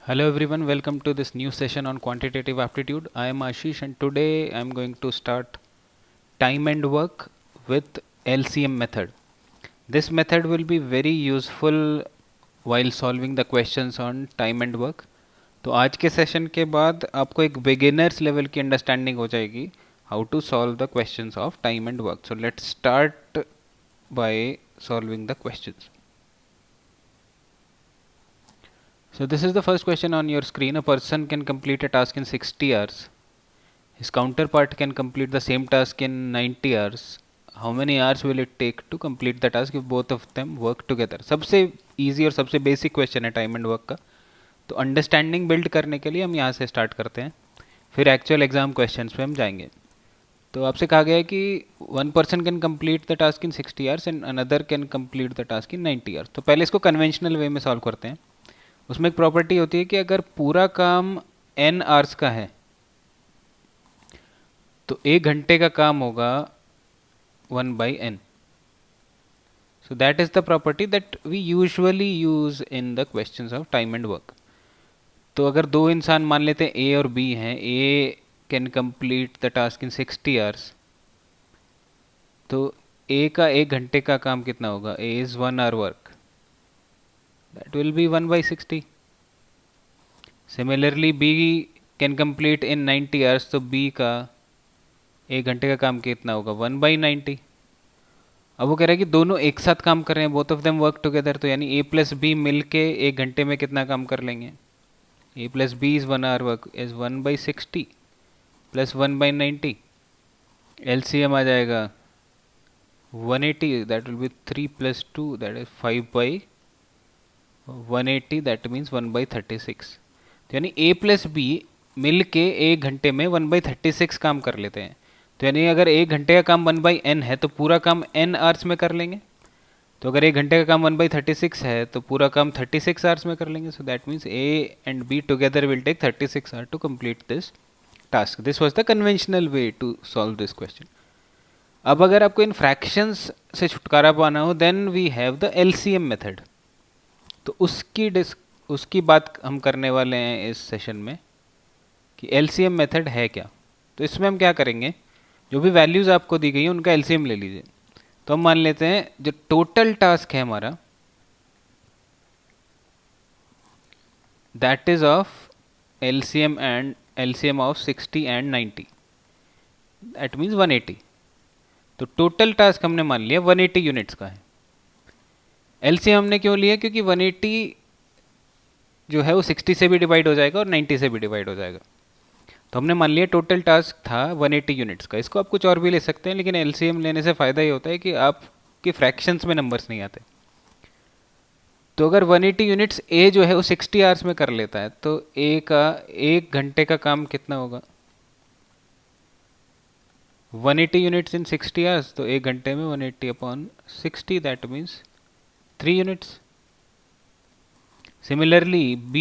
Hello everyone, welcome to this new session on quantitative aptitude. I am Ashish and today I am going to start time and work with LCM method. This method will be very useful while solving the questions on time and work. तो आज के session के बाद आपको एक beginners level की understanding हो जाएगी how to solve the questions of time and work. So let's start by solving the questions. So this is the first question on your screen. A person can complete a task in 60 hours. His counterpart can complete the same task in 90 hours. How many hours will it take to complete the task if both of them work together? सबसे easy और सबसे basic question है time and work का. तो understanding build करने के लिए हम यहाँ से स्टार्ट करते हैं, फिर एक्चुअल एग्जाम क्वेश्चंस पे हम जाएंगे. तो आपसे कहा गया है कि one person can complete the task in 60 hours and another can complete the task in 90 hours. तो पहले इसको कन्वेंशनल वे में सॉल्व करते हैं. उसमें एक प्रॉपर्टी होती है कि अगर पूरा काम n आवर्स का है तो 1 घंटे का काम होगा 1/n. So that is the property that we usually use in the questions of time and work. तो अगर दो इंसान मान लेते हैं ए और बी हैं, A can complete the task in 60 hours, तो ए का 1 घंटे का काम कितना होगा? A is 1 hour work, that will be 1/60. Similarly B can complete in 90 hours, तो B का 1 घंटे का काम कितना होगा? 1/90. अब वो कह रहा है कि दोनों एक साथ काम कर रहे हैं, both of them work together, तो यानी A प्लस बी मिल के 1 घंटे में कितना काम कर लेंगे? A plus B is 1 hour work is 1/60 plus 1/90. LCM आ जाएगा 180, that will be 3 + 2, that is 5/180, that means 1/36. तो यानी A प्लस बी मिल के 1 घंटे में 1/36 काम कर लेते हैं. तो यानी अगर 1 घंटे का काम 1/n है तो पूरा काम n आवर्स में कर लेंगे. तो अगर 1 घंटे का काम 1/36 है तो पूरा काम 36 आवर्स में कर लेंगे. So that means A and B together will take 36 hours to complete this task. This was the conventional way to solve this question. अब अगर आपको इन फ्रैक्शंस से छुटकारा पाना हो then we have the LCM method. तो उसकी बात हम करने वाले हैं इस सेशन में कि LCM मेथड है क्या. तो इसमें हम क्या करेंगे, जो भी वैल्यूज़ आपको दी गई हैं उनका LCM ले लीजिए. तो हम मान लेते हैं जो टोटल टास्क है हमारा that is of LCM of 60 and 90, that means 180. तो टोटल टास्क हमने मान लिया 180 यूनिट्स का है. LCM हमने क्यों लिया? क्योंकि 180 जो है वो 60 से भी डिवाइड हो जाएगा और 90 से भी डिवाइड हो जाएगा. तो हमने मान लिया टोटल टास्क था 180 यूनिट्स का. इसको आप कुछ और भी ले सकते हैं, लेकिन LCM लेने से फ़ायदा ये होता है कि आपके फ्रैक्शंस में नंबर्स नहीं आते. तो अगर 180 यूनिट्स A जो है वो 60 आवर्स में कर लेता है तो A का 1 घंटे का काम कितना होगा? 180 यूनिट्स इन 60 आवर्स, तो 1 घंटे में 180/60, that means 3 units. Similarly B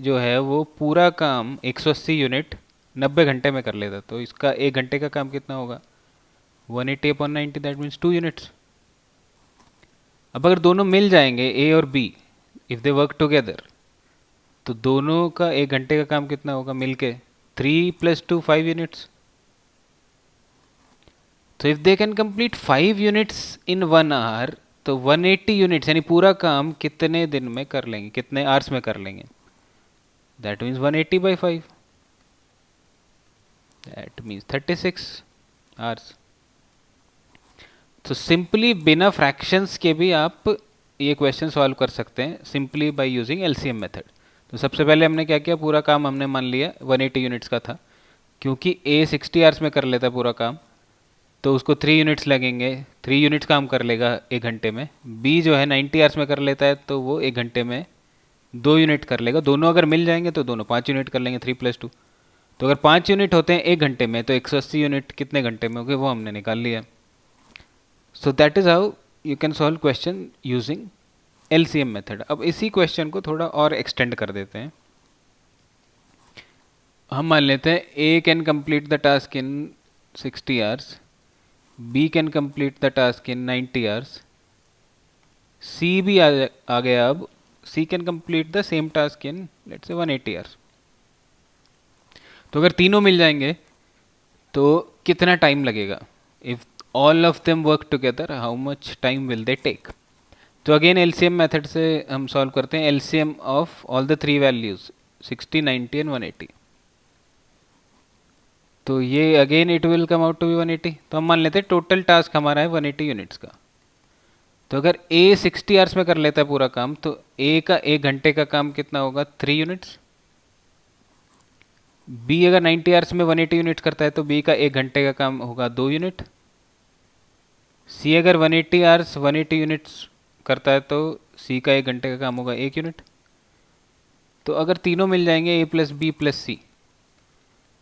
जो है वो पूरा काम 180 यूनिट 90 घंटे में कर लेता, तो इसका 1 घंटे का काम कितना होगा? 180/90, दैट मीन्स 2 यूनिट्स. अब अगर दोनों मिल जाएंगे A और B, if they work together, तो दोनों का 1 घंटे का काम कितना होगा मिल के? 3 + 2 5 यूनिट्स. तो if they can complete 5 units in 1 hour, तो 180 यूनिट्स यानी पूरा काम कितने दिन में कर लेंगे, कितने आवर्स में कर लेंगे? That means 180/5, that means 36 hours. तो सिंपली बिना फ्रैक्शंस के भी आप ये क्वेश्चन सॉल्व कर सकते हैं simply by using LCM method. तो सबसे पहले हमने क्या किया, पूरा काम हमने मान लिया 180 यूनिट्स का था. क्योंकि A 60 आवर्स में कर लेता है पूरा काम, तो उसको 3 यूनिट्स लगेंगे, 3 यूनिट्स काम कर लेगा 1 घंटे में. B जो है 90 आवर्स में कर लेता है तो वो 1 घंटे में 2 यूनिट कर लेगा. दोनों अगर मिल जाएंगे तो दोनों 5 यूनिट कर लेंगे, 3 + 2. तो अगर 5 यूनिट होते हैं 1 घंटे में तो 180 यूनिट कितने घंटे में हो गए वो हमने निकाल लिया. So that is how you can solve question using LCM method. अब इसी क्वेश्चन को थोड़ा और एक्सटेंड कर देते हैं. हम मान लेते हैं A can complete the task in 60 hours, B can complete the task in 90 hours, C भी आ गया अब C can complete the same task in let's say 180 hours. तो अगर तीनों मिल जाएंगे तो कितना टाइम लगेगा? If all of them work together how much time will they take? तो अगेन एलसीएम मेथड से हम सॉल्व करते हैं। LCM of all the three values 60, 90 and 180। तो ये again it will come out to be 180। तो हम मान लेते हैं टोटल टास्क हमारा है 180 यूनिट्स का। तो अगर ए 60 आवर्स में कर लेता है पूरा काम, तो ए का 1 घंटे का काम कितना होगा? 3 यूनिट्स। बी अगर 90 आवर्स में 180 यूनिट्स करता है तो बी का 1 घंटे का काम होगा 2 यूनिट। सी अगर 180 आवर्स 180 यूनिट्स करता है तो सी का 1 घंटे का काम होगा 1 यूनिट। तो अगर तीनों मिल जाएंगे ए प्लस बी प्लस सी,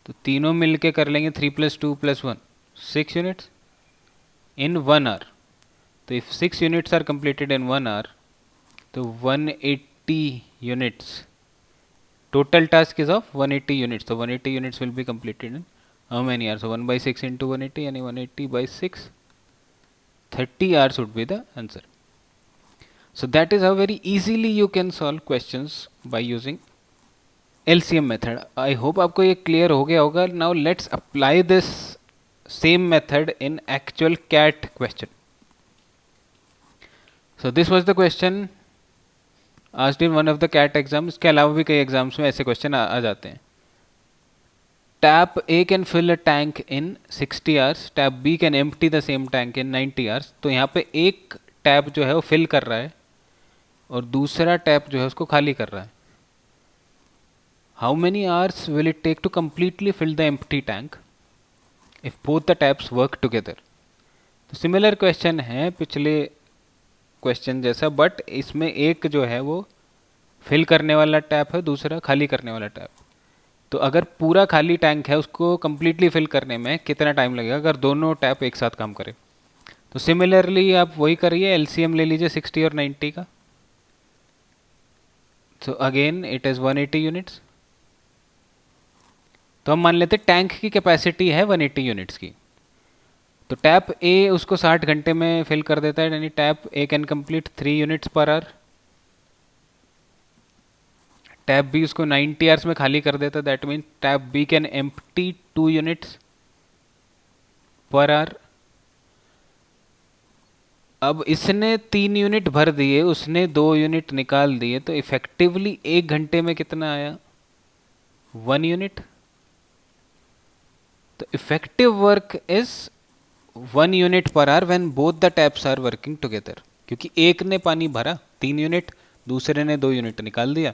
तो तीनों मिल के कर लेंगे 3 + 2 + 1 6 यूनिट्स इन 1 आवर। तो if 6 units are completed in 1 hour, तो 180 units total task is of 180 units. So 180 units will be completed in how many hours? So 1/6 into 180 and 180/6, 30 hours would be the answer. So that is how very easily you can solve questions by using LCM method. I hope आपको ये clear हो गया होगा. Now let's apply this same method in actual CAT question. So this was the question asked in one of the CAT exam. इसके अलावा भी कई exams में ऐसे क्वेश्चन आ जाते हैं। Tap A can fill a tank in 60 hours, tap B can empty the same tank in 90 hours. तो यहाँ पे एक टैप जो है वो फिल कर रहा है और दूसरा टैप जो है उसको खाली कर रहा है। How many hours will it take to completely fill the empty tank if both the taps work together? तो सिमिलर क्वेश्चन है पिछले क्वेश्चन जैसा, बट इसमें एक जो है वो फिल करने वाला टैप है, दूसरा खाली करने वाला टैप। तो अगर पूरा खाली टैंक है उसको कम्प्लीटली फिल करने में कितना टाइम लगेगा अगर दोनों टैप एक साथ काम करें? तो सिमिलरली आप वही करिए, एलसीएम ले लीजिए 60 और 90 का। तो अगेन इट इज़ 180 यूनिट्स। तो हम मान लेते टैंक की कैपेसिटी है 180 यूनिट्स की। तो टैप ए उसको 60 घंटे में फिल कर देता है, यानी tap A can complete 3 units per hour. Tap B उसको 90 आवर्स में खाली कर देता है, that mean tap B can empty 2 units per hour. अब इसने 3 यूनिट भर दिए, उसने 2 यूनिट निकाल दिए, तो इफेक्टिवली 1 घंटे में कितना आया? 1 यूनिट। तो effective work is 1 unit per hour when both the taps are working together. क्योंकि एक ने पानी भरा 3 यूनिट, दूसरे ने 2 यूनिट निकाल दिया,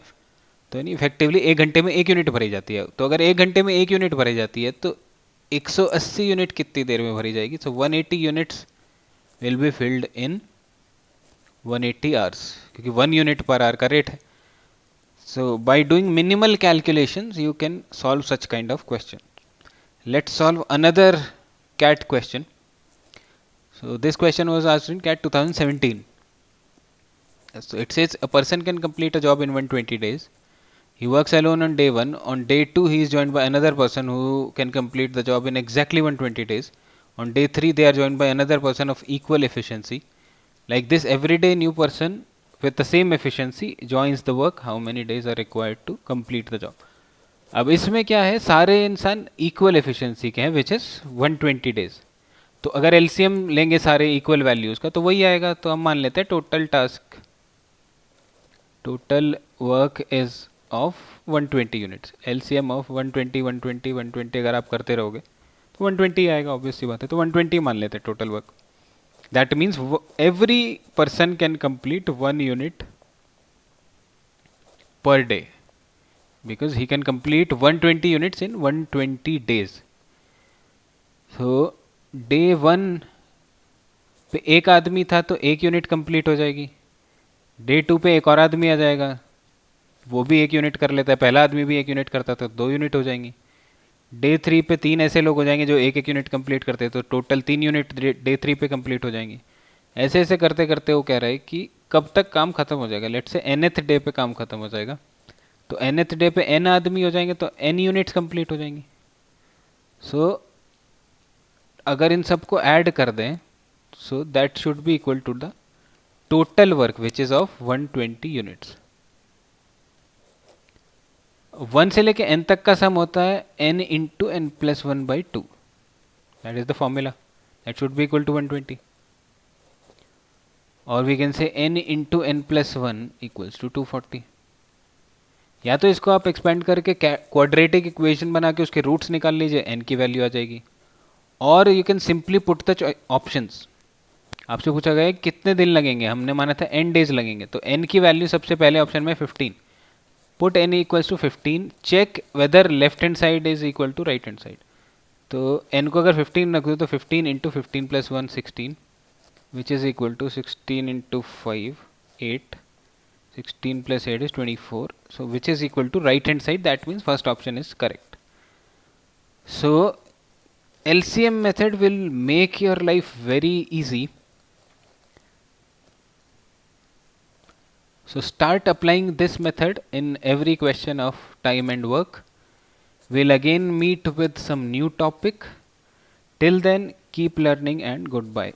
तो यानी इफेक्टिवली 1 घंटे में 1 यूनिट भरी जाती है। तो अगर 1 घंटे में 1 यूनिट भरी जाती है तो 180 यूनिट कितनी देर में भरी जाएगी? So 180 units will be filled in 180 hours, क्योंकि 1 यूनिट पर आवर का रेट है। So by doing minimal calculations you can solve such kind of question. Let's solve another CAT question. So this question was asked in CAT 2017. So it says a person can complete a job in 120 days. He works alone on day 1. On day 2 he is joined by another person who can complete the job in exactly 120 days. On day 3 they are joined by another person of equal efficiency. Like this every day new person with the same efficiency joins the work. How many days are required to complete the job? अब इसमें क्या है, सारे इंसान equal efficiency के हैं which is 120 days. तो अगर एलसीएम लेंगे सारे इक्वल वैल्यूज़ का तो वही आएगा। तो हम मान लेते हैं total task, total work is of 120 units. LCM of 120 120 120 अगर आप करते रहोगे तो 120 आएगा, ऑब्वियस सी बात है। तो 120 मान लेते हैं total work. That means every person can complete 1 unit per day, because he can complete 120 units in 120 days. So day 1 पे एक आदमी था तो 1 यूनिट कंप्लीट हो जाएगी। डे 2 पे एक और आदमी आ जाएगा, वो भी 1 यूनिट कर लेता है, पहला आदमी भी 1 यूनिट करता था, 2 यूनिट हो जाएंगी। डे 3 पे 3 ऐसे लोग हो जाएंगे जो 1 यूनिट कंप्लीट करते हैं, तो टोटल 3 यूनिट डे 3 पे कंप्लीट हो जाएंगी। ऐसे ऐसे करते करते वो कह रहा है कि कब तक काम खत्म हो जाएगा। लेट्स से nth डे पे काम खत्म हो जाएगा, तो nth डे पे n आदमी हो जाएंगे तो n यूनिट्स कंप्लीट हो जाएंगी। सो अगर इन सबको ऐड कर दें so that should be equal to the total work which is of 120 units. 1 से लेके n तक का सम होता है n into n plus one by two. That is the formula. That should be equal to 120. Or we can say n into n plus 1 equals to 240. या तो इसको आप एक्सपेंड करके क्वाड्रेटिक इक्वेशन बना के उसके रूट्स निकाल लीजिए, n की वैल्यू आ जाएगी. और you can simply put the options. आपसे पूछा गया है कितने दिन लगेंगे, हमने माना था n डेज लगेंगे, तो n की वैल्यू सबसे पहले ऑप्शन में 15. Put n equals to 15, check whether left hand side is equal to right hand side. तो n को अगर 15 रख दो तो 15 into 15 plus 1 16, which is equal to 16 into 5 8, 16 plus 8 is 24, so which is equal to right hand side. That means first option is correct. So LCM method will make your life very easy. So start applying this method in every question of time and work. We'll again meet with some new topic. Till then, keep learning and goodbye.